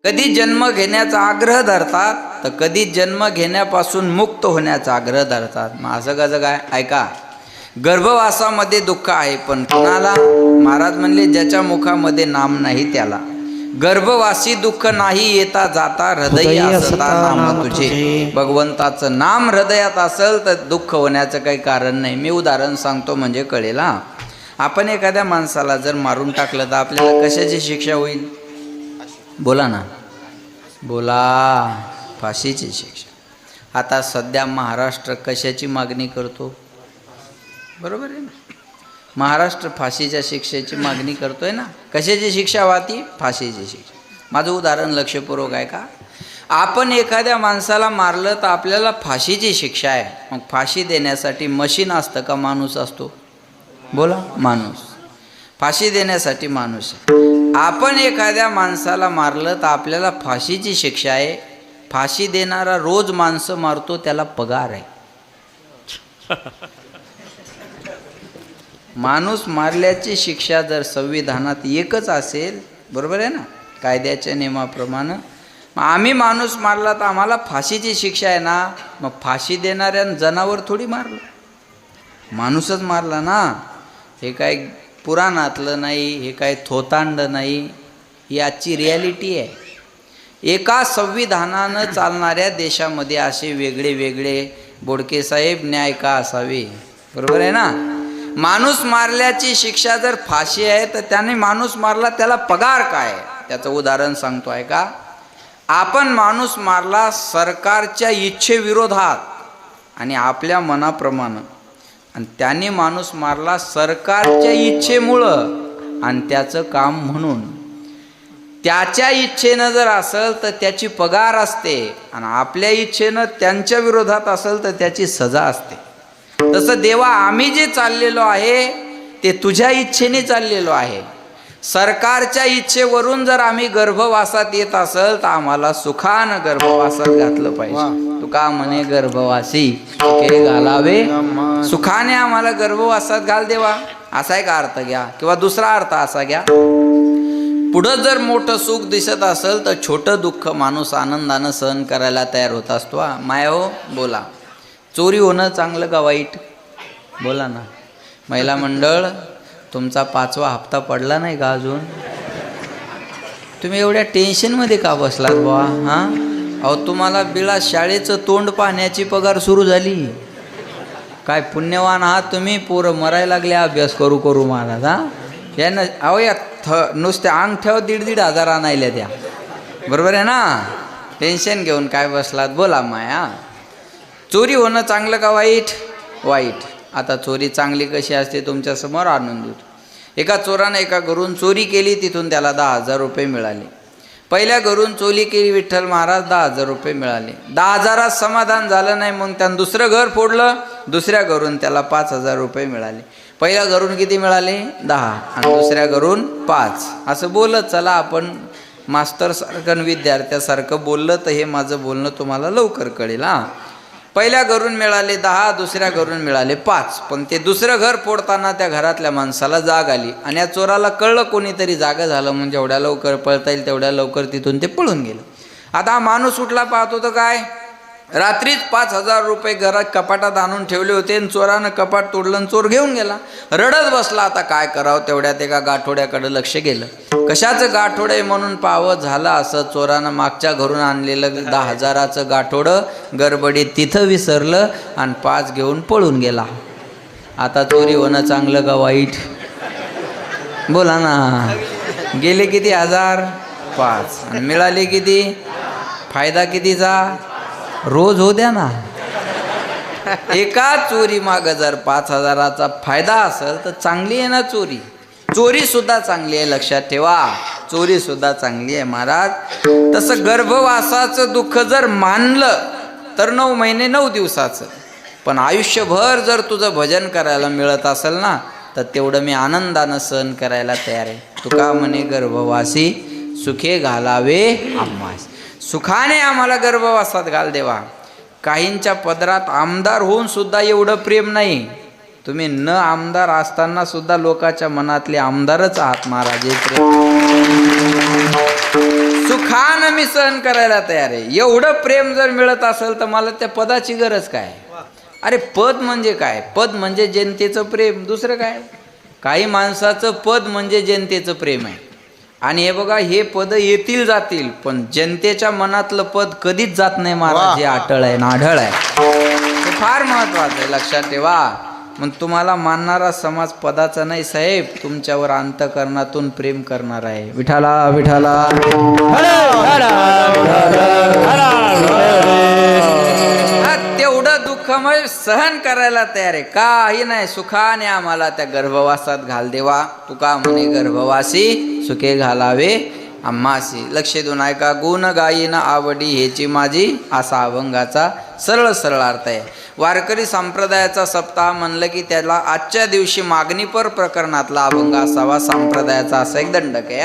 कधी जन्म घेण्याचा आग्रह धरतात तर कधी जन्म घेण्यापासून मुक्त होण्याचा आग्रह धरतात. मग असं कसं काय? ऐका, गर्भवासामध्ये दुःख आहे, पण कुणाला? महाराज म्हणले ज्याच्या मुखामध्ये नाम नाही त्याला. गर्भवासी दुःख नाही येता जाता, हृदय असता नाम तुझे. भगवंताचं नाम हृदयात असेल तर दुःख होण्याचं काही कारण नाही. मी उदाहरण सांगतो म्हणजे कळेल. आपण एखाद्या माणसाला जर मारून टाकलं तर आपल्याला कशाची शिक्षा होईल? बोला ना, बोला. फाशीची शिक्षा. आता सध्या महाराष्ट्र कशाची मागणी करतो? बरोबर आहे ना, महाराष्ट्र फाशीच्या शिक्षेची मागणी करतोय ना. कशाची शिक्षा व्हाती? फाशीची शिक्षा. माझं उदाहरण लक्षपूर्वक आहे का? आपण एखाद्या माणसाला मारलं तर आपल्याला फाशीची शिक्षा आहे. मग फाशी देण्यासाठी मशीन असतं का माणूस असतो? बोला. माणूस. फाशी देण्यासाठी माणूस. आपण एखाद्या माणसाला मारलं तर आपल्याला फाशीची शिक्षा आहे. फाशी देणारा रोज माणसं मारतो, त्याला पगार आहे. माणूस मारल्याची शिक्षा जर संविधानात एकच असेल, बरोबर आहे ना, कायद्याच्या नियमाप्रमाणे, मग आम्ही माणूस मारला तर आम्हाला फाशीची शिक्षा आहे ना. मग फाशी देणाऱ्या जनावर थोडी मारलं, माणूसच मारला ना. हे काय पुराणातलं नाही, हे काय थोतांड नाही, ही आजची रिॲलिटी आहे. एका संविधानानं चालणाऱ्या देशामध्ये असे वेगळे वेगळे बोडके साहेब न्याय का असावे? बरोबर आहे ना. माणूस मारल्याची शिक्षा जर फाशी आहे तर त्याने माणूस मारला, त्याला पगार काय? त्याचं उदाहरण सांगतो आहे का? आपण माणूस मारला सरकारच्या इच्छेविरोधात आणि आपल्या मनाप्रमाणे, आणि त्याने माणूस मारला सरकारच्या इच्छेमुळं आणि त्याचं काम म्हणून. त्याच्या इच्छेनं जर असेल तर त्याची पगार असते, आणि आपल्या इच्छेनं त्यांच्या विरोधात असेल तर त्याची सजा असते. तसं देवा, आम्ही जे चाललेलो आहे ते तुझ्या इच्छेने चाललेलो आहे. सरकारच्या इच्छेवरून जर आम्ही गर्भवासात येत असेल तर आम्हाला सुखानं गर्भवासात घातलं पाहिजे. तुका म्हणे गर्भवासी सुखे घालावे, सुखाने आम्हाला गर्भवासात घाल देवा. असा एक अर्थ घ्या, किंवा दुसरा अर्थ असा घ्या, पुढं जर मोठं सुख दिसत असेल तर छोटं दुःख माणूस आनंदानं सहन करायला तयार होत असतो. माया हो, बोला. चोरी होणं चांगलं का वाईट? बोला ना. महिला मंडळ, तुमचा 5वा हप्ता पडला नाही का अजून? तुम्ही एवढ्या टेन्शनमध्ये का बसलात बुवा? अहो, तुम्हाला बिळा शाळेचं तोंड पाहण्याची पगार सुरू झाली. काय पुण्यवान आहात तुम्ही. पोरं मरायला लागले अभ्यास करू करू महाराज. यानं अहो या नुसत्या अंगठ्यावर 1,500 आणायला द्या. बरोबर आहे ना. टेन्शन घेऊन काय बसलात? बोला माया. चोरी होणं चांगलं का वाईट? वाईट. आता चोरी चांगली कशी असते तुमच्यासमोर आणून देतो. एका चोरानं एका घरून चोरी केली, तिथून त्याला 10,000 रुपये मिळाले. पहिल्या घरून चोरी केली विठ्ठल महाराज, 10,000 रुपये मिळाले. 10,000 समाधान झालं नाही, मग त्यानं दुसरं घर फोडलं. दुसऱ्या घरून त्याला 5,000 रुपये मिळाले. पहिल्या घरून किती मिळाले? 10, आणि दुसऱ्या घरून 5. असं बोलत चला. आपण मास्तरसारखं विद्यार्थ्यासारखं बोललं तर हे माझं बोलणं तुम्हाला लवकर कळेल. पहिल्या घरून मिळाले 10, दुसऱ्या घरून मिळाले 5. पण ते दुसरं घर फोडताना त्या घरातल्या माणसाला जाग आली, आणि या चोराला कळलं कोणीतरी जागा झालं, म्हणजे जेवढ्या लवकर पळता येईल तेवढ्या लवकर तिथून ते पळून गेलं. आता हा माणूस उठला, पाहत होतं काय, रात्रीच 5,000 रुपये घरात कपाटात आणून ठेवले होते, आणि चोरानं कपाट तोडलं आणि चोर घेऊन गेला. रडत बसला. आता काय करावं? तेवढ्यात एका गाठोड्याकडे लक्ष गेलं. कशाचं गाठोडं आहे म्हणून पाहावं. झालं असं, चोरानं मागच्या घरून आणलेलं 10,000चं गाठोडं गडबडीत तिथं विसरलं आणि 5 घेऊन पळून गेला. आता चोरी होणं चांगलं का वाईट? बोला ना. गेले किती? 1,000? 5. आणि मिळाले किती? फायदा कितीचा? रोज हो द्या ना. एका चोरी मागं जर 5,000चा फायदा असेल तर चांगली आहे ना चोरी. चोरी सुद्धा चांगली आहे, लक्षात ठेवा. चोरी सुद्धा चांगली आहे महाराज. तसं गर्भवासाचं दुःख जर मानलं तर 9 महिने 9 दिवसाचं, पण आयुष्यभर जर तुझं भजन करायला मिळत असेल ना तर तेवढं मी आनंदानं सहन करायला तयार आहे. तुका म्हणे गर्भवासी सुखे घालावे आम्हास. सुखाने आम्हाला गर्भवासात घाल देवा. काहींच्या पदरात आमदार होऊन सुद्धा एवढं प्रेम नाही. तुम्ही न आमदार असताना सुद्धा लोकांच्या मनातले आमदारच आहात महाराज. सुखानं मी सहन करायला तयार आहे. एवढं प्रेम जर मिळत असेल तर मला त्या पदाची गरज काय? अरे पद म्हणजे काय? पद म्हणजे जनतेचं प्रेम, दुसरं काय? काही माणसाचं पद म्हणजे जनतेचं प्रेम आहे. आणि हे बघा, हे पद येतील जातील, पण जनतेच्या मनातलं पद कधीच जात नाही महाराज. हे अटळ आहे, नाढळ आहे. हे फार महत्वाचं आहे, लक्षात ठेवा. मग तुम्हाला मानणारा समाज पदाचा नाही साहेब, तुमच्यावर अंतःकरणातून प्रेम करणार आहे. विठाला विठाला तेवढं दुःख मग सहन करायला तयार आहे. काही नाही, सुखाने आम्हाला त्या गर्भवासात घाल देवा. तुका म्हणे गर्भवासी सुखे घालावे आम्हासी. लक्ष देऊन ऐका. गुण गायीन आवडी हेची माझी, असा अभंगाचा सरळ सरळ अर्थ आहे. वारकरी संप्रदायाचा सप्ताह म्हणलं की त्याला आजच्या दिवशी मागणीपर प्रकरणातला अभंग असावा. संप्रदायाचा असा एक दंडक आहे.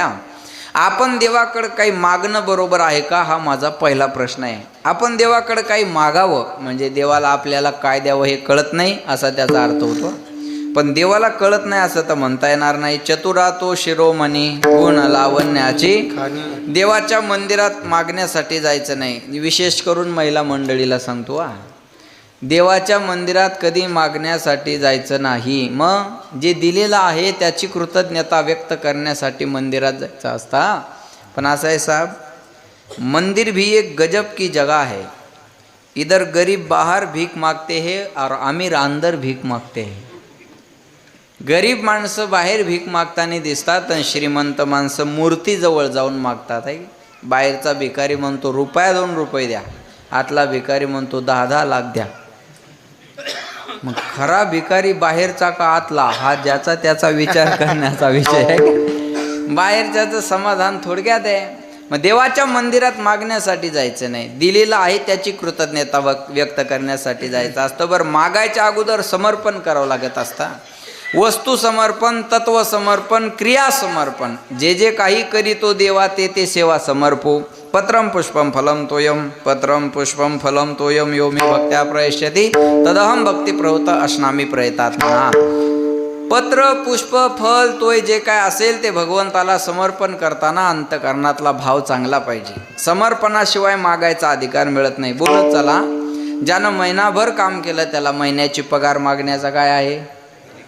आपण देवाकडे काही मागणं बरोबर आहे का, हा माझा पहिला प्रश्न आहे. आपण देवाकडे काही मागावं म्हणजे देवाला आपल्याला काय द्यावं हे कळत नाही असा त्याचा अर्थ होतो. पण देवाला कळत नाही असं तर म्हणता येणार नाही. चतुरा तो शिरोमणी गुण लावण्याची. देवाच्या मंदिरात मागण्यासाठी जायचं नाही. विशेष करून महिला मंडळीला सांगतो, देवाच्या मंदिरात कधी मागण्यासाठी जायचं नाही. मग जे दिलेलं आहे त्याची कृतज्ञता व्यक्त करण्यासाठी मंदिरात जायचं असता. पण असं आहे साहब, मंदिर भी एक गजब की जगह है. इधर गरीब बाहर भीख मागते हैं और अमीर अंदर भीख मागते हैं. गरीब माणसं बाहेर भीक मागताना दिसतात आणि श्रीमंत माणसं मूर्तीजवळ जाऊन मागतात. आहे बाहेरचा भिकारी म्हणतो ₹2 द्या, आतला भिकारी म्हणतो 10 लाख द्या. मग खरा भिकारी बाहेरचा का आतला, हा ज्याचा त्याचा विचार करण्याचा विषय आहे. बाहेरच्याचं समाधान थोडक्यात आहे. मग देवाच्या मंदिरात मागण्यासाठी जायचं नाही, दिलेलं आहे त्याची कृतज्ञता व्यक्त करण्यासाठी जायचं असतं. बरं, मागायच्या अगोदर समर्पण करावं लागत असतं. वस्तू समर्पण, तत्व समर्पण, क्रिया समर्पण. जे जे काही करीतो देवा ते ते सेवा समर्पो. पत्रम पुष्पम फलम तोयम, पत्रम पुष्पम फलम तोयम यो मे भक्त्या प्रयश्यति तदहम भक्ती प्रवृत्त असनामी प्रयतात्मना. पत्र पुष्प फल तोय जे काय असेल ते भगवंताला समर्पण करताना अंतकरणातला भाव चांगला पाहिजे. समर्पणाशिवाय मागायचा अधिकार मिळत नाही. बोलत चला, ज्यानं महिनाभर काम केलं त्याला महिन्याची पगार मागण्याचा काय आहे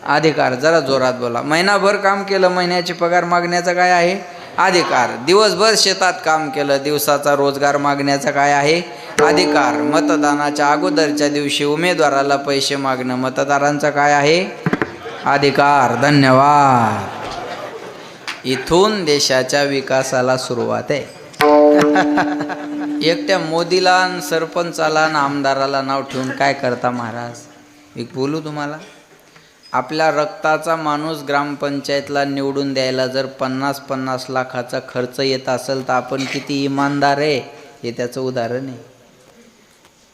अधिकार. जरा जोरात बोला. महिनाभर काम केलं, महिन्याची पगार मागण्याचा काय आहे अधिकार. दिवसभर शेतात काम केलं, दिवसाचा रोजगार मागण्याचा काय आहे अधिकार. मतदानाच्या अगोदरच्या दिवशी उमेदवाराला पैसे मागणं मतदारांचा काय आहे अधिकार. धन्यवाद. इथून देशाच्या विकासाला सुरुवात आहे. एकट्या मोदीला, सरपंचाला, आमदाराला नाव ठेवून काय करता महाराज. एक बोलू तुम्हाला, आपल्या रक्ताचा माणूस ग्रामपंचायतला निवडून द्यायला जर 50-50 लाखाचा खर्च येत असेल तर आपण किती इमानदार आहे हे त्याचं उदाहरण आहे.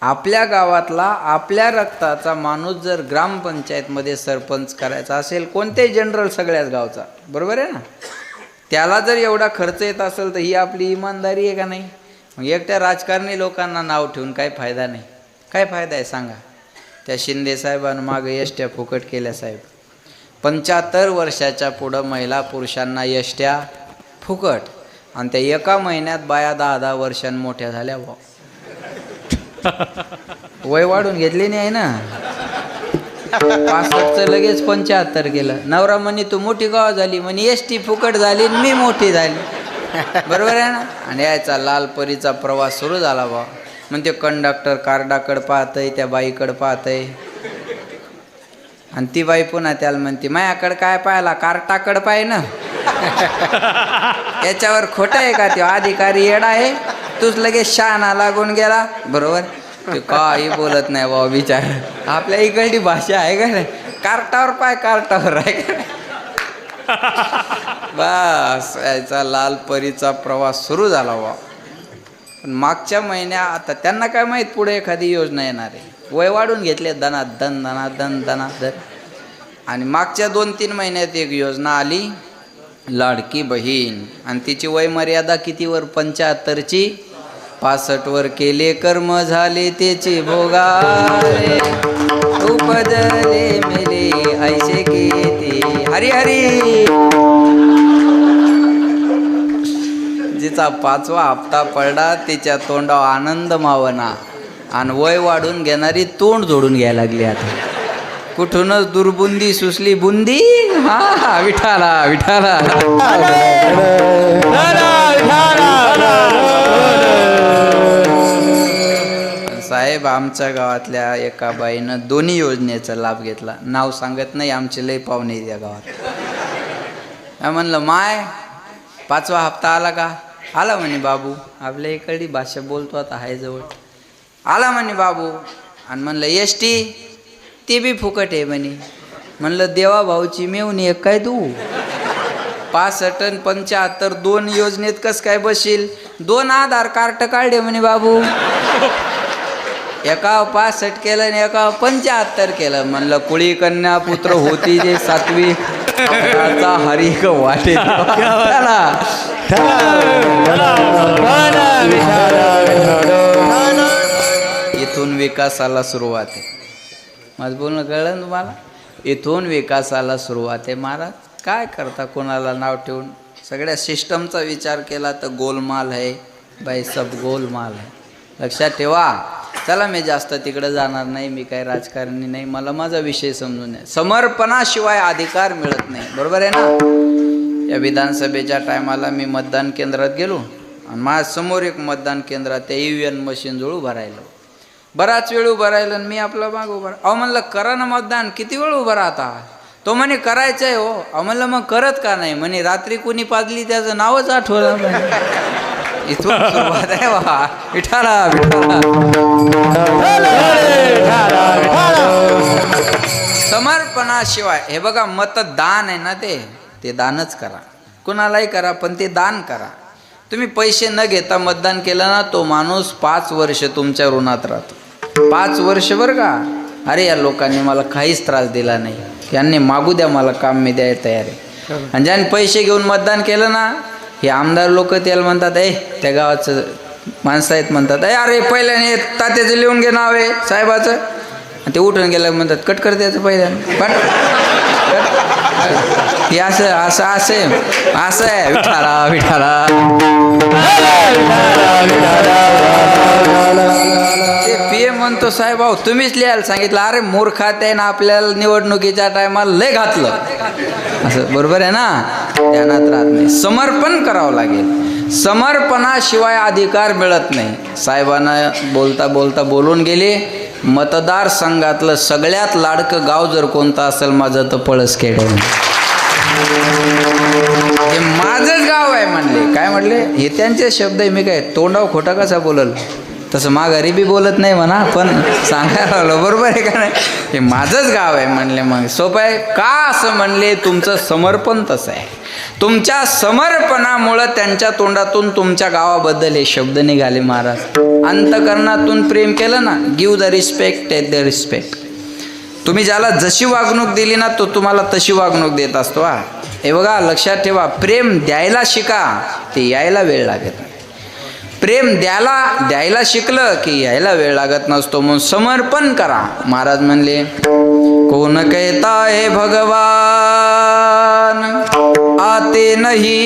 आपल्या गावातला आपल्या रक्ताचा माणूस जर ग्रामपंचायतमध्ये सरपंच करायचा असेल, कोणत्याही जनरल सगळ्याच गावचा, बरोबर आहे ना, त्याला जर एवढा खर्च येत असेल तर ही आपली इमानदारी आहे का नाही. मग एकट्या राजकारणी लोकांना नाव ठेवून काय फायदा नाही. काय फायदा आहे सांगा. त्या शिंदे साहेबांना मागं एसट्या फुकट केल्या साहेब. 75 वर्षाच्या पुढं महिला पुरुषांना एसट्या फुकट, आणि त्या एका महिन्यात बाया 10-10 वर्षांनी मोठ्या झाल्या. वय वाढून घेतली नाही ना. 65चं लगेच 75 केलं. नवरा म्हणे तू मोठी गाव झाली, म्हणे एसटी फुकट झाली, मी मोठी झाली. बरोबर आहे ना. आणि यायचा लालपरीचा प्रवास सुरू झाला बा. मग ते कंडक्टर कार्डाकडं पाहतंय, त्या बाईकडं पाहतंय, आणि ती बाई पुन्हा त्याला म्हणते माझ्याकडं काय पाहिला, कार्टाकडं पाय ना. याच्यावर खोटं आहे का. ते अधिकारी येडा आहे, तूच लगेच शहाणा लागून गेला. बरोबर, ते काही बोलत नाही बाबा विचार. आपल्या इकडची भाषा आहे का नाही, कार्टावर पाय कार्टावर आहे का. बस याचा लालपरीचा प्रवास सुरू झाला बा. पण मागच्या महिन्यात आता त्यांना काय माहीत पुढे एखादी योजना येणार आहे. वय वाढून घेतले दनादन दनादन दनादन. आणि मागच्या 2-3 महिन्यात एक योजना आली, लाडकी बहीण, आणि तिची वय मर्यादा कितीवर, 75ची. 65वर केले कर्म झाले त्याचे भोगारे, उपजले मेले ऐसे किती. हरी हरी. तिचा 5वा हप्ता पडला, तिच्या तोंडावर आनंद मावना आणि वय वाढून घेणारी तोंड जोडून घ्यायला लागली. आता कुठूनच दुर्बुंदी सुचली बुंदी. हा विठाला विठाला. साहेब, आमच्या गावातल्या एका बाईनं दोन्ही योजनेचा लाभ घेतला. नाव सांगत नाही, आमचे लय पाहुणे या गावात. म्हणलं माय 5वा हप्ता आला का? आला म्हणे बाबू. आपल्या इकडली भाषा बोलतो आता हाय जवळ. आला म्हणे बाबू. आणि म्हणलं एस टी ते बी फुकट आहे म्हणे. म्हणलं देवा भाऊची मेवणी एक काय तू? 65 आणि 75 दोन योजनेत कस काय बसशील? 2 आधार कार्ड काढले म्हणे बाबू. एका 65 केलं आणि एका 75 केलं. म्हणलं कुळी कन्या पुत्र होती जे 7वी हरी वाटे. इथून विकासाला सुरुवात आहे. माझं बोलणं कळलं तुम्हाला? इथून विकासाला सुरुवात आहे. महाराज काय करता कोणाला नाव ठेवून? सगळ्या सिस्टमचा विचार केला तर गोलमाल आहे बाई, सब गोलमाल आहे. लक्षात ठेवा. चला मी जास्त तिकडे जाणार नाही, मी काही राजकारणी नाही, मला माझा विषय समजून नाही. समर्पणाशिवाय अधिकार मिळत नाही. बरोबर आहे ना? या विधानसभेच्या टायमाला मी मतदान केंद्रात गेलो आणि माझ्यासमोर एक मतदान केंद्रात त्या EVM मशीन जवळ उभं राहिलं. बराच वेळ उभं राहिलं आणि मी आपला माग उभा. अहो म्हणलं करा ना मतदान, किती वेळ उभं राहता? तो म्हणे करायचं आहे हो. अहो म्हणलं मग करत का नाही? म्हणे रात्री कोणी पाजली त्याचं नावच आठवलं. इथून सुरुवात आहे वा. विठाला विठाला. समर्पणाशिवाय हे बघा, मतदान आहे ना, ते दानच करा. कुणालाही करा पण ते दान करा. तुम्ही पैसे न घेता मतदान केलं ना, तो माणूस 5 वर्ष तुमच्या ऋणात राहतो. 5 वर्ष बरं का. अरे या लोकांनी मला काहीच त्रास दिला नाही, यांनी मागू द्या मला काम, मी द्यायला तयार आहे. आणि ज्याने पैसे घेऊन मतदान केलं ना, हे आमदार लोक त्याला म्हणतात त्या गावाचं माणसं आहेत म्हणतात, अरे पहिल्याने तात्याचं लिहून घे नाव आहे साहेबाचं. आणि ते उठून गेलं म्हणतात कट कर त्याचं पहिल्याने पण हे असं असं असं असं आहे. विठाला विठाला. ते PM म्हणतो साहेब भाऊ तुम्हीच लिहायला सांगितलं. अरे मूर्खा त्यानं आपल्याला निवडणुकीच्या टायमाला लय घातलं. असं बरोबर आहे ना? ध्यानात राहत नाही. समर्पण करावं लागेल. समर्पणाशिवाय अधिकार मिळत नाही. साहेबांना बोलता बोलता बोलून गेले, मतदारसंघातलं सगळ्यात लाडकं गाव जर कोणतं असेल माझं तर पळसखेड आहे. हे माझंच गाव आहे म्हणले. काय म्हणले? हे त्यांचे शब्द आहे, मी काय तोंडाव खोटा कसा बोलल? तसं माघारी बी बोलत नाही म्हणा, पण सांगायला लागलो बरोबर आहे का नाही? हे माझंच गाव आहे म्हणले. मग सोपं आहे का असं म्हणले? तुमचं समर्पण तसं आहे. तुमच्या समर्पणामुळं त्यांच्या तोंडातून तुमच्या गावाबद्दल हे शब्द निघाले. महाराज अंतकरणातून प्रेम केलं ना, give the respect, take the respect. तुम्ही ज्याला जशी वागणूक दिली ना, तो तुम्हाला तशी वागणूक देत असतो. हे बघा लक्षात ठेवा. प्रेम द्यायला शिका, ते यायला वेळ लागत नाही. प्रेम द्यायला शिकलं की यायला वेळ लागत नसतो. म्हणून समर्पण करा. महाराज म्हणले कोण कहता है भगवान आते नहीं,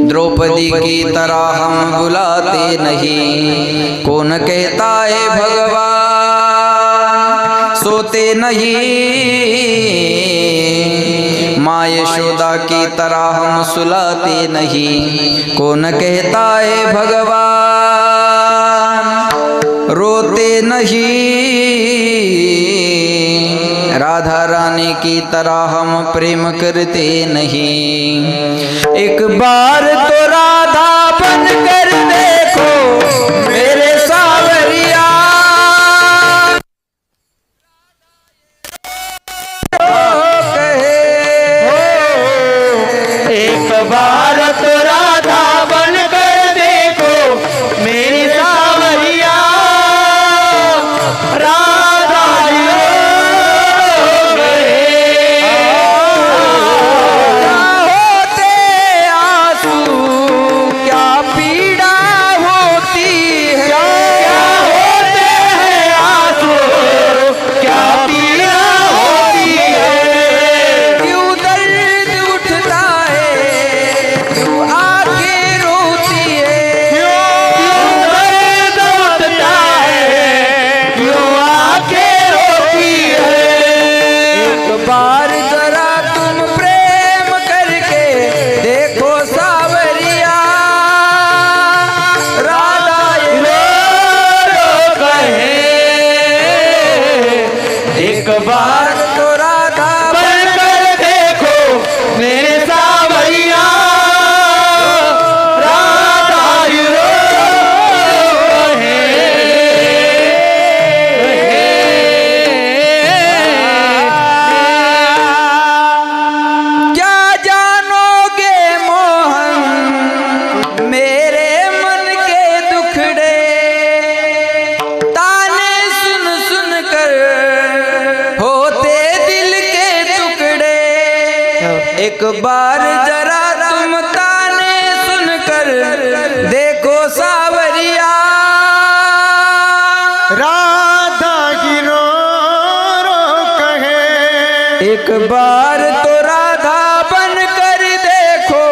द्रौपदी की तरह हम बुलाते नहीं. कौन कहता है भगवान सोते नहीं, माँ यशोदा की तरह हम सुलाते नहीं. कौन कहता है भगवान रोते नहीं, राधा रानी की तरह हम प्रेम करते नहीं. एक बार तो राधा बन कर देखो मेरे सावरिया, एक बार तो राधा बन कर देखो मेरी सावरिया. राधा होते आंसू बार जरा तुम ताने सुनकर देखो सावरिया, राधा की रो रो कहे, एक बार तो राधा बन कर देखो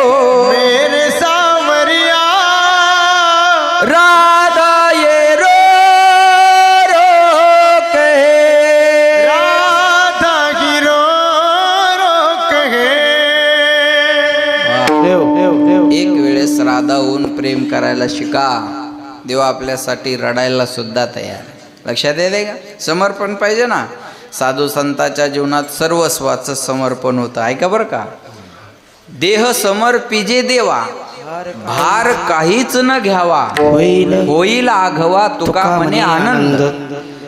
मेरे सावरिया, राधा ये रो रो कहे, राधा की रो रो कहे। एक वेळेस राधाहून प्रेम करायला शिका, देव आपल्यासाठी रडायला सुद्धा तयार आहे. लक्षात येते का? समर्पण पाहिजे ना. साधू संतांच्या जीवनात सर्वस्वाचं समर्पण होतं. ऐका बरं का, देह समर्पिजे देवा, भार काहीच न घ्यावा, होईल आघवा तुका म्हणे आनंद.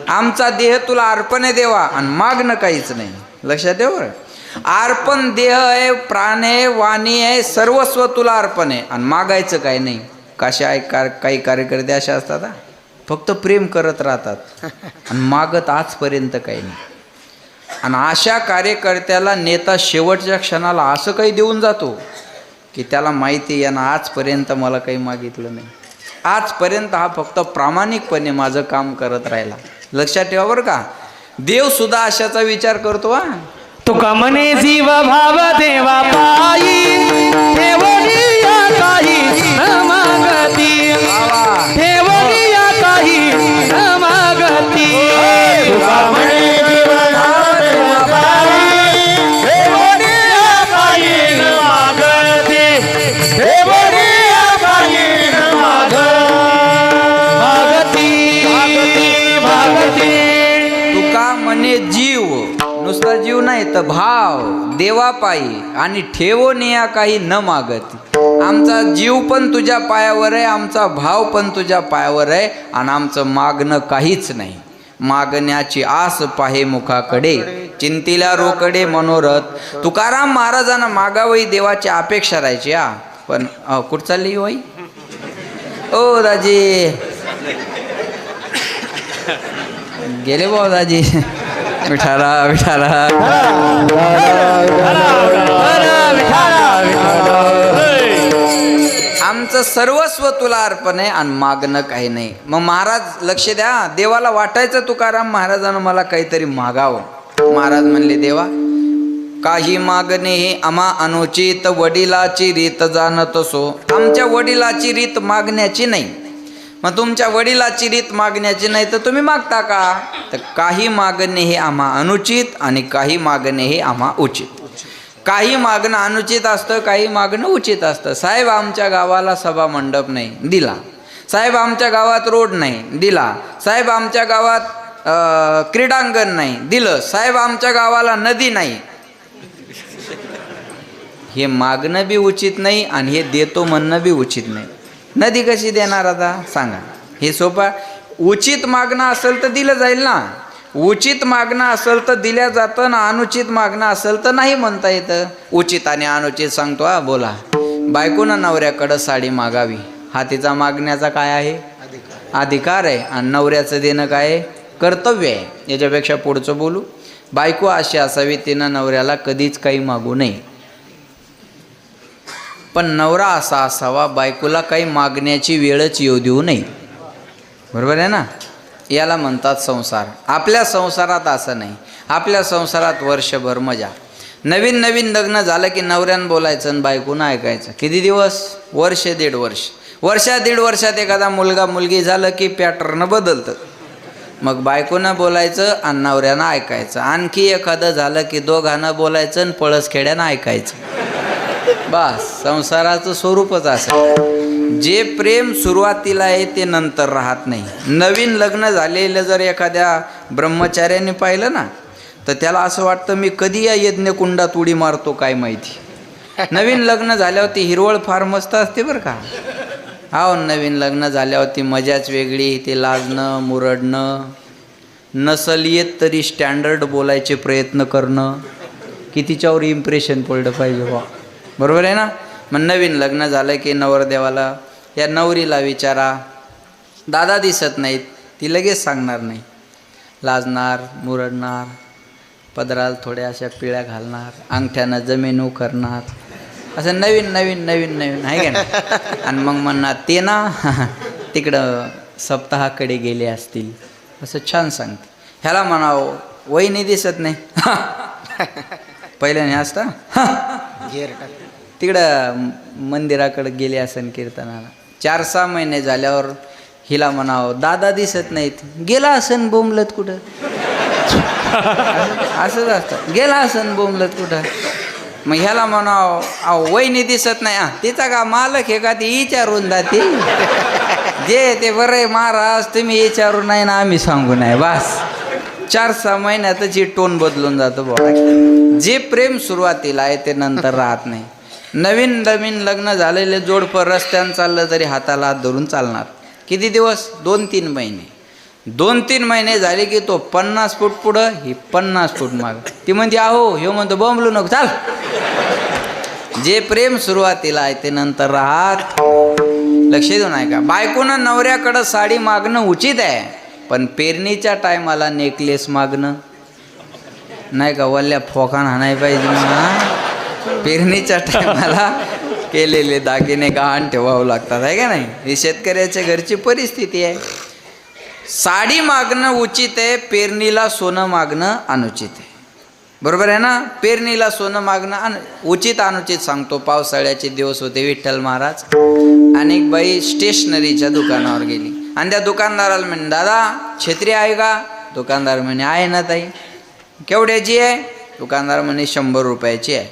आमचा देह तुला अर्पण आहे देवा, आणि मागणं काहीच नाही. लक्षात ठेव बरं, अर्पण देह आहे, प्राण आहे, वाणी आहे, सर्वस्व तुला अर्पण आहे, आणि मागायचं काही नाही. कशा काही कार्यकर्ते अशा असतात हा, फक्त प्रेम करत राहतात आणि मागत आजपर्यंत काही नाही. आणि अशा कार्यकर्त्याला नेता शेवटच्या क्षणाला असं काही देऊन जातो की त्याला माहिती आहे ना, आजपर्यंत मला काही मागितलं नाही, आजपर्यंत हा फक्त प्रामाणिकपणे माझं काम करत राहिला. लक्षात ठेवा बरं का, देव सुद्धा अशाचा विचार करतो हा. तुका म्हणे जीव भाव देवा पायी, ठेवलिया काही न मागती, ठेवलिया काही न मागती. तुका म्हणे जीव भाव देवा पायी, ठेवलिया काही न मागती, ठेवलिया काही न मागती. तुका म्हणे जीव, नुसता जीव नाही तर भाव देवापायी, आणि ठेवून या काही न मागती. आमचा जीव पण तुझ्या पायावर आहे, आमचा भाव पण तुझ्या पायावर आहे, आणि आमचं मागणं काहीच नाही. मागण्याची आस पाहे मुखाकडे, चिंतीला रोकडे मनोरथ. तुकाराम महाराजांना मागावई देवाची अपेक्षा राहायची हा. पण कुठं चालली बाई? ओ दाजी गेले भाऊ दाजी. विठाला विठाला, आमचं सर्वस्व तुला अर्पण आहे, आणि मागणं काही नाही. मग महाराज लक्ष द्या, देवाला वाटायचं तुकाराम महाराजानं मला काहीतरी मागावं. महाराज म्हणले देवा, काही मागणे हे आम्हा अनुचित, वडिलाची रीत जाणत असो. आमच्या वडिलाची रीत मागण्याची नाही. मग तुमच्या वडिलाची रीत मागण्याची नाही तर तुम्ही मागता का? तर काही मागणे हे आम्हा अनुचित, आणि काही मागणे हे आम्हा उचित. काही मागणं अनुचित असतं, काही मागणं उचित असतं. साहेब आमच्या गावाला सभा मंडप नाही, दिला. साहेब आमच्या गावात रोड नाही, दिला. साहेब आमच्या गावात क्रीडांगण नाही, दिलं. साहेब आमच्या गावाला नदी नाही. हे मागणं बी उचित नाही, आणि हे देतो म्हणणं बी उचित नाही. नदी कशी देणार आता सांगा? हे सोपा. उचित मागणं असेल तर दिलं जाईल ना, उचित मागणं असेल तर दिल्या जातं ना, अनुचित मागणं असेल तर नाही म्हणता येतं. उचित आणि अनुचित सांगतो हा. बोला, बायकोनं नवऱ्याकडं साडी मागावी, हा तिचा मागण्याचा काय आहे? अधिकार आहे. आणि नवऱ्याचं देणं काय आहे? कर्तव्य आहे. याच्यापेक्षा पुढचं बोलू, बायको अशी असावी, तिनं नवऱ्याला कधीच काही मागू नये. पण नवरा असा असावा, बायकोला काही मागण्याची वेळच येऊ देऊ नये. बरोबर आहे ना? याला म्हणतात संसार. आपल्या संसारात असं नाही. आपल्या संसारात वर्षभर मजा. नवीन नवीन लग्न झालं की नवऱ्यानं बोलायचं आणि बायकोनं ऐकायचं. किती दिवस? वर्ष दीड वर्ष. दीड वर्षात एखादा मुलगा मुलगी झालं की पॅटर्न बदलतं. मग बायकोनं बोलायचं आणि नवऱ्यानं ऐकायचं. आणखी एखादं झालं की दोघांना बोलायचं आणि पळसखेड्यानं ऐकायचं. बस, संसाराचं स्वरूपच असं. जे प्रेम सुरुवातीला आहे ते नंतर राहत नाही. नवीन लग्न झालेलं जर एखाद्या ब्रह्मचार्याने पाहिलं ना, तर त्याला असं वाटतं मी कधी या यज्ञकुंडात उडी मारतो काय माहिती. नवीन लग्न झाल्यावर ती हिरवळ फार मस्त असते बरं का. हो, नवीन लग्न झाल्यावर ती मजाच वेगळी. ते लाजणं, मुरडणं, नसल येत तरी स्टँडर्ड बोलायचे प्रयत्न करणं, की तिच्यावर इम्प्रेशन पडलं पाहिजे बा. बरोबर आहे ना? मग नवीन लग्न झालं की नवरदेवाला या नवरीला विचारा, दादा दिसत नाहीत, ती लगेच सांगणार नाही. लाजणार, मुरडणार, पदराला थोड्या अशा पिळ्या घालणार, अंगठ्यानं जमीन उकरणार. असं नवीन नवीन नवीन नवीन आहे का ना. आणि मग म्हणणार ते ना तिकडं सप्ताहाकडे गेले असतील, असं छान सांगते. ह्याला म्हणावं वहिनी दिसत नाही, पहिल्याने असता तिकडं मंदिराकडे गेले असन कीर्तनाला. 4-6 महिने झाल्यावर हिला म्हणावं दादा दिसत नाहीत, गेला असन बोंबलत कुठं. असंच असतं, गेला असन बोंबलत कुठं. मग ह्याला म्हणावं वहिनी दिसत नाही, तिचा का मालक हे का ती विचारून जाते. जे ते बरं आहे महाराज, तुम्ही विचारू नाही ना आम्ही सांगू नाही. बस 4-6 महिन्यातच ही टोन बदलून जातो बाबा. जे प्रेम सुरुवातीला आहे ते नंतर राहत नाही. नवीन नवीन लग्न झालेले जोडपं रस्त्यानं चाललं तरी हाताला हात धरून चालणार. किती दिवस? 2-3 महिने. 2-3 महिने झाले की तो 50 फूट पुढं, ही 50 फूट माग. ती म्हणते अहो, ह्यो म्हणतो बोंबलू नको चाल. जे प्रेम सुरुवातीला आहे ते नंतर राहत. लक्ष देऊ नाही का. बायकोनं नवऱ्याकडं साडी मागणं उचित आहे, पण पेरणीच्या टायमाला नेकलेस मागणं नाही का. वल्ल्या फोकान हाणाय पाहिजे म्हणा. पेरणीच्या टायमाला केलेले दागिने गहाण ठेवावं लागतात आहे का नाही. ही शेतकऱ्याच्या घरची परिस्थिती आहे. साडी मागणं उचित आहे, पेरणीला सोनं मागणं अनुचित आहे. बरोबर आहे ना. पेरणीला सोनं मागणं उचित अनुचित सांगतो. पावसाळ्याचे दिवस होते. विठ्ठल महाराज आणि एक बाई स्टेशनरीच्या दुकानावर गेली आणि त्या दुकानदाराला म्हणे दादा छत्री आहे का. दुकानदार म्हणे आहे ना ताई. केवढ्याची आहे. दुकानदार म्हणे 100 रुपयाची आहे.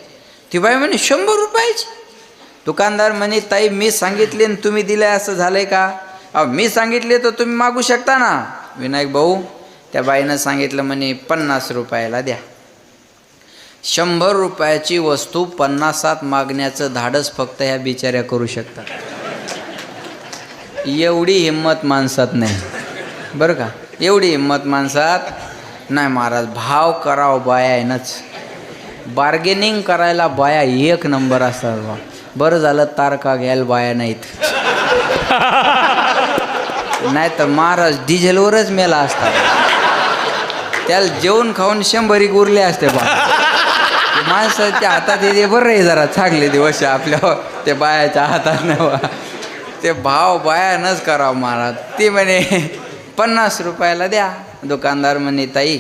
ती बाई म्हणे 100 रुपयाची. दुकानदार म्हणे ताई मी सांगितले आणि तुम्ही दिले असं झालंय का. मी सांगितले तर तुम्ही मागू शकता ना. विनायक भाऊ त्या बाईनं सांगितलं म्हणे 50 रुपयाला द्या. 100 रुपयाची वस्तू 50त मागण्याचं धाडस फक्त ह्या बिचाऱ्या करू शकतात. एवढी हिंमत माणसात नाही बरं का. एवढी हिंमत माणसात नाही महाराज. भाव करावं बाया आहे नाच. बार्गेनिंग करायला बाया 1 नंबर असतात बा. बरं झालं तारका घ्यायला बाया नाहीत. नाही तर महाराज डिझेलवरच मेला असता. त्याला जेवण खाऊन 100 उरले असते बा. माणसाच्या हातात येते बरं आहे जरा चांगले दिवस आपल्या ते बायाच्या हातात नाही. ते भाव बायानंच करावं महाराज. ती म्हणे 50 रुपयाला द्या. दुकानदार म्हणे ताई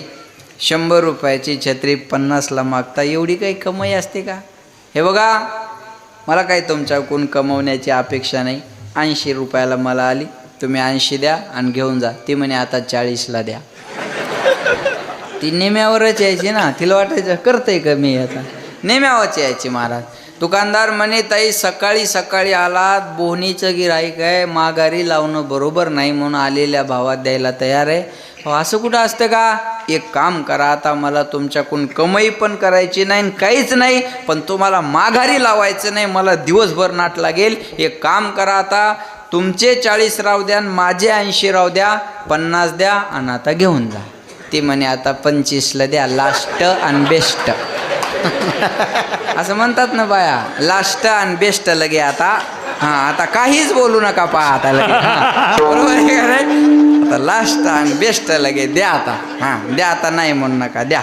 100 रुपयाची छत्री 50ला मागता एवढी काही कमाई असते का. हे बघा मला काही तुमच्याकडून कमवण्याची अपेक्षा नाही. 80 रुपयाला मला आली, तुम्ही 80 द्या आणि घेऊन जा. ती म्हणे आता 40ला द्या. ती नेम्यावरच यायची ना. तिला वाटायचं करतंय कमी. आता नेम्यावरच यायची महाराज. दुकानदार म्हणे ताई सकाळी सकाळी आलात, बोहणीचं गिऱ्हाईक आहे, माघारी लावणं बरोबर नाही म्हणून आलेल्या भावात द्यायला तयार आहे. असं कुठं असतं का. एक काम करा आता मला तुमच्याकडून कमाई पण करायची नाही काहीच नाही, पण तुम्हाला माघारी लावायचं नाही. मला दिवसभर नाट लागेल. एक काम करा आता तुमचे 40 राहू द्या, माझे 80 राहू द्या, 50 द्या आणि आता घेऊन जा. ती म्हणे आता 25ला द्या. लास्ट आणि बेस्ट असं म्हणतात ना बाया. लास्ट आणि बेस्ट लगे आता. हां आता काहीच बोलू नका पहा आता लगे. बरोबर आहे का नाही. आता लास्ट आणि बेस्ट लगे द्या आता. हां द्या आता नाही म्हणू नका द्या.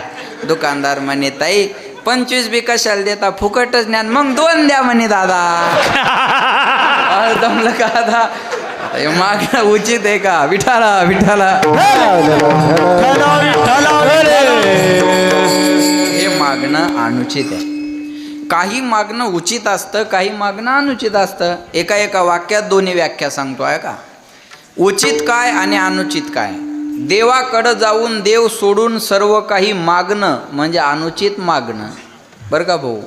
दुकानदार म्हणे ताई 25 बी कशाला देता फुकटच ज्ञान. मग 2 द्या म्हणे दादा. दमलं का आता. मागणं उचित आहे का. विठाला विठाला हे मागणं अनुचित आहे. काही मागणं उचित असतं, काही मागणं अनुचित असतं. एका वाक्यात दोन्ही व्याख्या सांगतो आहे का. उचित काय आणि अनुचित काय. देवाकडं जाऊन देव सोडून सर्व काही मागणं म्हणजे अनुचित मागणं बरं का भाऊ.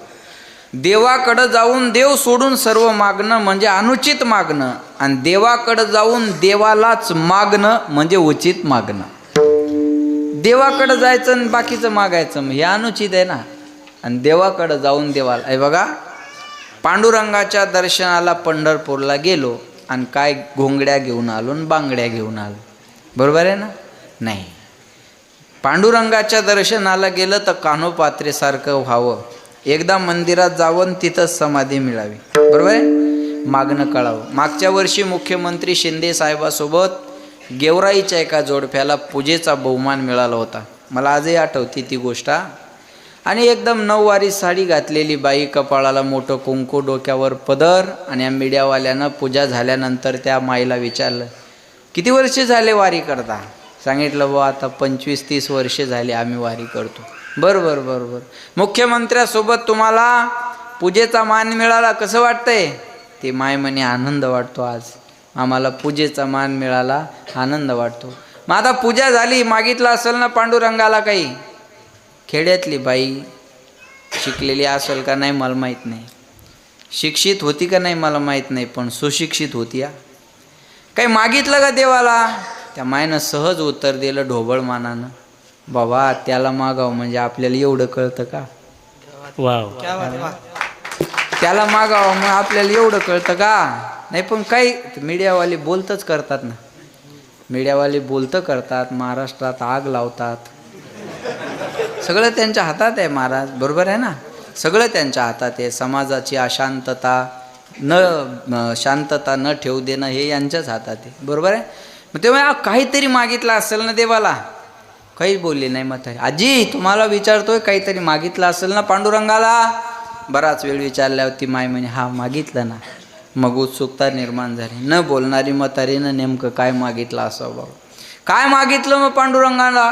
देवाकडं जाऊन देव सोडून सर्व मागणं म्हणजे अनुचित मागणं आणि देवाकडं जाऊन देवालाच मागणं म्हणजे उचित मागणं. देवाकडं जायचं आणि बाकीचं मागायचं हे अनुचित आहे ना. आणि देवाकडं जाऊन देवाला आहे बघा. पांडुरंगाच्या दर्शनाला पंढरपूरला गेलो आणि काय घोंगड्या घेऊन आलो आणि बांगड्या घेऊन आलो. बरोबर आहे ना. नाही पांडुरंगाच्या दर्शनाला गेलं तर कान्होपात्रेसारखं व्हावं. एकदा मंदिरात जावं तिथंच समाधी मिळावी. बरोबर आहे. मागणं कळावं. मागच्या वर्षी मुख्यमंत्री शिंदे साहेबासोबत गेवराईच्या एका जोडप्याला पूजेचा बहुमान मिळाला होता. मला आजही आठवते ती गोष्ट. आणि एकदम नऊवारी साडी घातलेली बाई, कपाळाला मोठं कुंकू, डोक्यावर पदर. आणि या मीडियावाल्यानं पूजा झाल्यानंतर त्या माईला विचारलं, किती वर्ष झाले वारी करता? सांगितलं, बुवा आता 25-30 वर्षे झाले आम्ही वारी करतो. बरं. मुख्यमंत्र्यासोबत तुम्हाला पूजेचा मान मिळाला, कसं वाटतंय? ती माय म्हणे, आनंद वाटतो, आज आम्हाला पूजेचा मान मिळाला, आनंद वाटतो. मग आता पूजा झाली, मागितलं असेल ना पांडुरंगाला काही? खेड्यातली बाई शिकलेली असेल का नाही मला माहीत नाही, शिक्षित होती का नाही मला माहीत नाही, पण सुशिक्षित होती. या काही मागितलं का देवाला? त्या मायनं सहज उत्तर दिलं ढोबळ मानानं, बाबा त्याला मागावं म्हणजे आपल्याला एवढं कळतं का? वाव. त्याला मागावं मग आपल्याला एवढं कळतं का? नाही, पण काही मीडियावाले बोलतच करतात ना, मीडियावाले बोलतं करतात, महाराष्ट्रात आग लावतात. सगळं त्यांच्या हातात आहे महाराज, बरोबर आहे ना? सगळं त्यांच्या हातात आहे. समाजाची अशांतता शांतता न ठेवू देणं हे यांच्याच हातात आहे, बरोबर आहे? मग तेव्हा काहीतरी मागितलं असेल ना देवाला? काही बोलले नाही. म्हातारी, आजी तुम्हाला विचारतोय, काहीतरी मागितलं असेल ना पांडुरंगाला? बराच वेळ विचारल्यावर ती माय म्हणे, हा मागितलं ना. मग उत्सुकता निर्माण झाली. न बोलणारी म्हातारीनं नेमकं काय मागितलं असं? बाबा काय मागितलं मग पांडुरंगाला?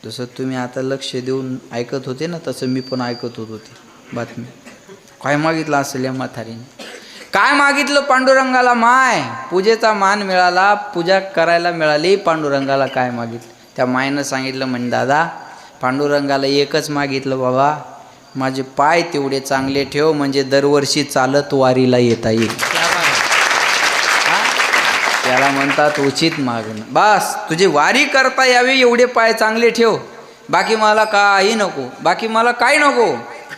जसं तुम्ही आता लक्ष देऊन ऐकत होते ना, तसं मी पण ऐकत होतो ती बातमी. काय मागितलं असेल या म्हातारीने? काय मागितलं पांडुरंगाला? माय पूजेचा मान मिळाला, पूजा करायला मिळाली. पांडुरंगाला काय मागितलं? त्या मायनं सांगितलं, म्हणे दादा पांडुरंगाला एकच मागितलं, बाबा माझे पाय तेवढे चांगले ठेव, म्हणजे दरवर्षी चालत वारीला येता येईल. त्याला म्हणतात उचित मागणं. बस तुझी वारी करता यावी एवढे पाय चांगले ठेव, बाकी मला काही नको, बाकी मला काही नको.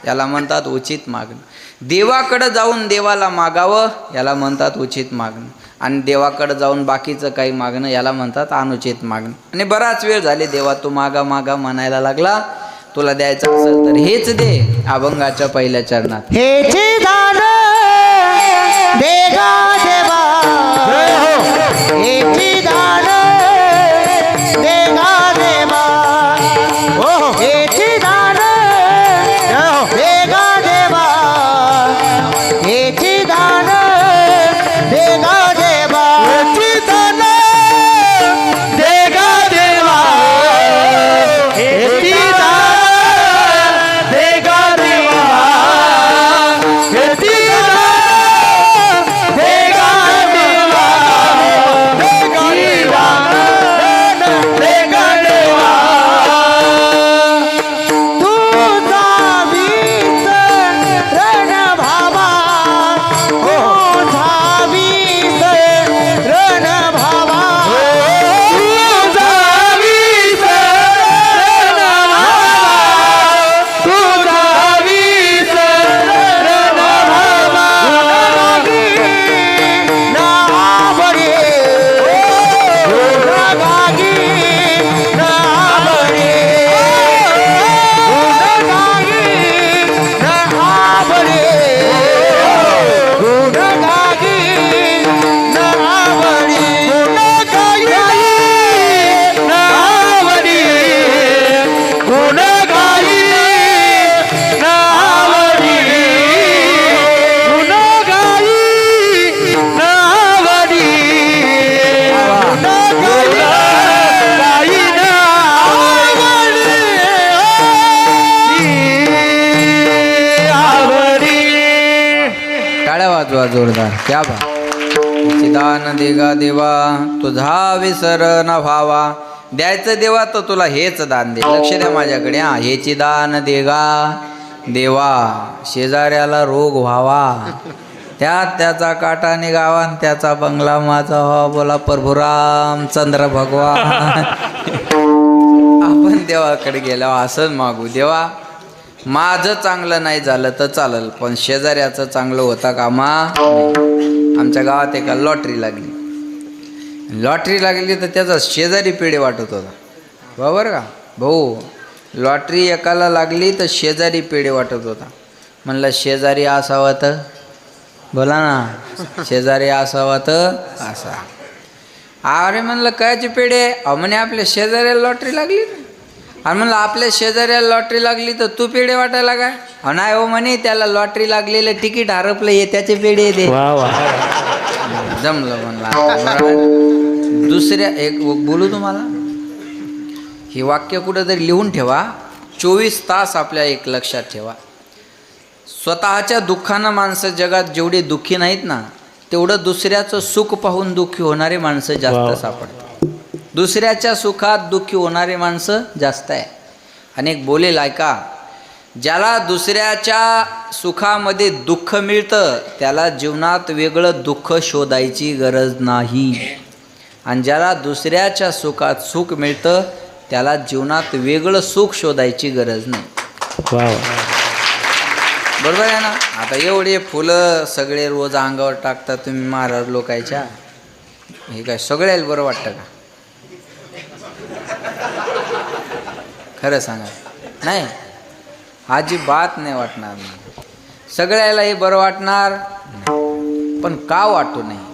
याला म्हणतात उचित मागणं. देवाकडं जाऊन देवाला मागावं याला म्हणतात उचित मागणं, आणि देवाकडं जाऊन बाकीचं काही मागणं याला म्हणतात अनुचित मागणं. आणि बराच वेळ झाले देवा तू मागा मागा म्हणायला लागला, तुला द्यायचं असेल तर हेच दे. अभंगाच्या पहिल्या चरणात हेच दान देगा देवा, हेच दान देगा देवा, हेच दान देगा देवा, हेच दान देगा देवा, हेच दान देगा देवा, हेच दान देगा देवा, हेच जोरदार. क्या बा दान देगा देवा तुझा विसर न व्हावा. द्यायचं देवा तर तुला हेच दान दे. लक्ष द्या माझ्याकडे. हा हेची दान देगा देवा. शेजाऱ्याला रोग व्हावा त्यात त्याचा काटा निघावा आणि त्याचा बंगला माझा व्हावा. बोला प्रभुराम चंद्र भगवान. आपण देवाकडे गेल्यावर असं मागू, देवा माझं चांगलं नाही झालं तर चालेल, पण शेजाऱ्याचं चांगलं होता कामा. आमच्या गावात एका लॉटरी लागली तर त्याचा शेजारी पेढे वाटत होता. बरोबर का भाऊ? लॉटरी एकाला लागली तर शेजारी पेढे वाटत होता. म्हणलं शेजारी असावा तर बोला ना, शेजारी असावा तर असा. अरे म्हणलं कायचे पेढे? अहो म्हणे आपल्या शेजाऱ्याला लॉटरी लागली ना. आणि म्हणलं आपल्या शेजाऱ्याला लॉटरी लागली तर तू पेढे वाटायला काय? अहो नाही हो म्हणे, त्याला लॉटरी लागलेलं तिकीट हरपलं, हे त्याचे पेढे दे. वा वा. जमलं म्हणलं. दुसऱ्या एक बोलू तुम्हाला, हे वाक्य कुठंतरी लिहून ठेवा. 24 तास आपल्या एक लक्षात ठेवा. स्वतःच्या दुःखानं माणसं जगात जेवढे दुःखी नाहीत ना, तेवढं दुसऱ्याचं सुख पाहून दुःखी होणारे माणसं जास्त सापडतात. दुसऱ्याच्या सुखात दुःखी होणारे माणसं जास्त आहे. अनेक बोलेल ऐका, ज्याला दुसऱ्याच्या सुखामध्ये दुःख मिळतं त्याला जीवनात वेगळं दुःख शोधायची गरज नाही. आणि ज्याला दुसऱ्याच्या सुखात सुख मिळतं त्याला जीवनात वेगळं सुख शोधायची गरज नाही. वा वा. बरोबर आहे ना. आता एवढे फुलं सगळे रोज अंगावर टाकता तुम्ही महाराज लोकांच्या, हे काय सगळ्याला बरं वाटतं का? खरं सांगा. नाही, अजिबात नाही वाटणार. सगळ्याला हे बरं वाटणार, पण का वाटू नये?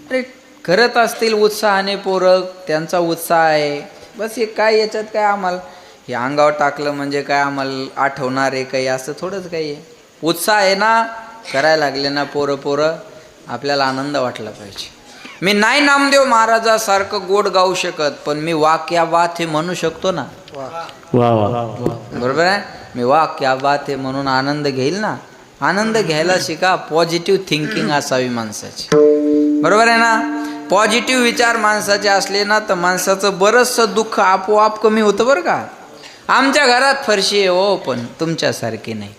अरे करत असतील उत्साहाने पोरं, त्यांचा उत्साह आहे बस. हे काय याच्यात काय आम्हाला हे अंगावर टाकलं म्हणजे काय आम्हाला आठवणार आहे काही, असं थोडंच काही आहे. उत्साह आहे ना, करायला लागले ना पोरं, आपल्याला आनंद वाटला पाहिजे. मी नाही नामदेव महाराजासारखं गोड गाऊ शकत, पण मी वा क्या बात हे म्हणू शकतो ना. वा वा. बरोबर आहे. मी वा क्या बात हे म्हणून आनंद घेईल ना. आनंद घ्यायला शिका. पॉझिटिव्ह थिंकिंग असावी माणसाची. बरोबर आहे ना. पॉझिटिव्ह विचार माणसाचे असले ना तर माणसाचं बरंचसं दुःख आपोआप कमी होतं बरं का. आमच्या घरात फरशी आहे हो, पण तुमच्यासारखी नाही.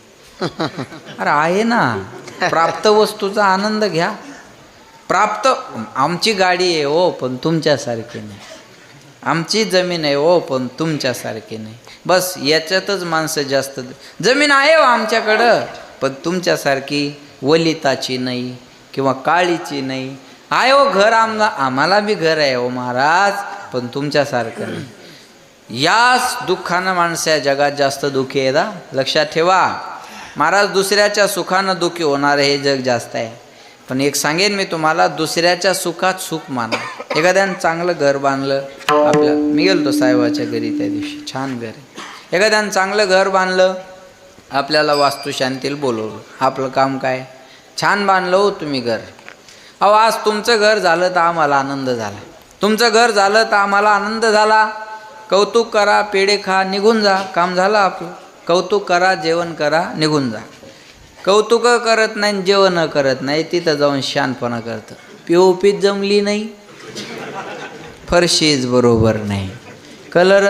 अरे आहे ना, प्राप्त वस्तूचा आनंद घ्या. प्राप्त आमची गाडी आहे हो, पण तुमच्यासारखी नाही. आमची जमीन आहे हो, पण तुमच्यासारखी नाही. बस याच्यातच माणसं जास्त. जमीन आहे हो आमच्याकडं, पण तुमच्यासारखी वलिताची नाही किंवा काळीची नाही. आहे हो घर, आम्हाला बी घर आहे हो महाराज, पण तुमच्यासारखं नाही. याच दुःखानं माणसं या जगात जास्त दुःखी आहे ना. लक्षात ठेवा महाराज, दुसऱ्याच्या सुखानं दुःखी होणारं हे जग जास्त आहे. पण एक सांगेन मी तुम्हाला, दुसऱ्याच्या सुखात सुख माना. एखाद्यानं चांगलं घर बांधलं, आपल्या मी गेलो साहेबाच्या घरी त्या दिवशी, छान घर आहे. एखाद्यानं चांगलं घर बांधलं, आपल्याला वास्तुशांतीला बोलवलं. आपलं काम काय? छान बांधलं हो तुम्ही घर. अहो आज तुमचं घर झालं तर आम्हाला आनंद झाला. तुमचं घर झालं तर आम्हाला आनंद झाला. कौतुक करा, पेढे खा, निघून जा, काम झालं आपलं. कौतुक करा, जेवण करा, निघून जा. कौतुक करत नाही, जेवण करत नाही, तिथं जाऊन शानपणा करतं. पीओपीत जमली नाही, फरशीच बरोबर नाही, कलर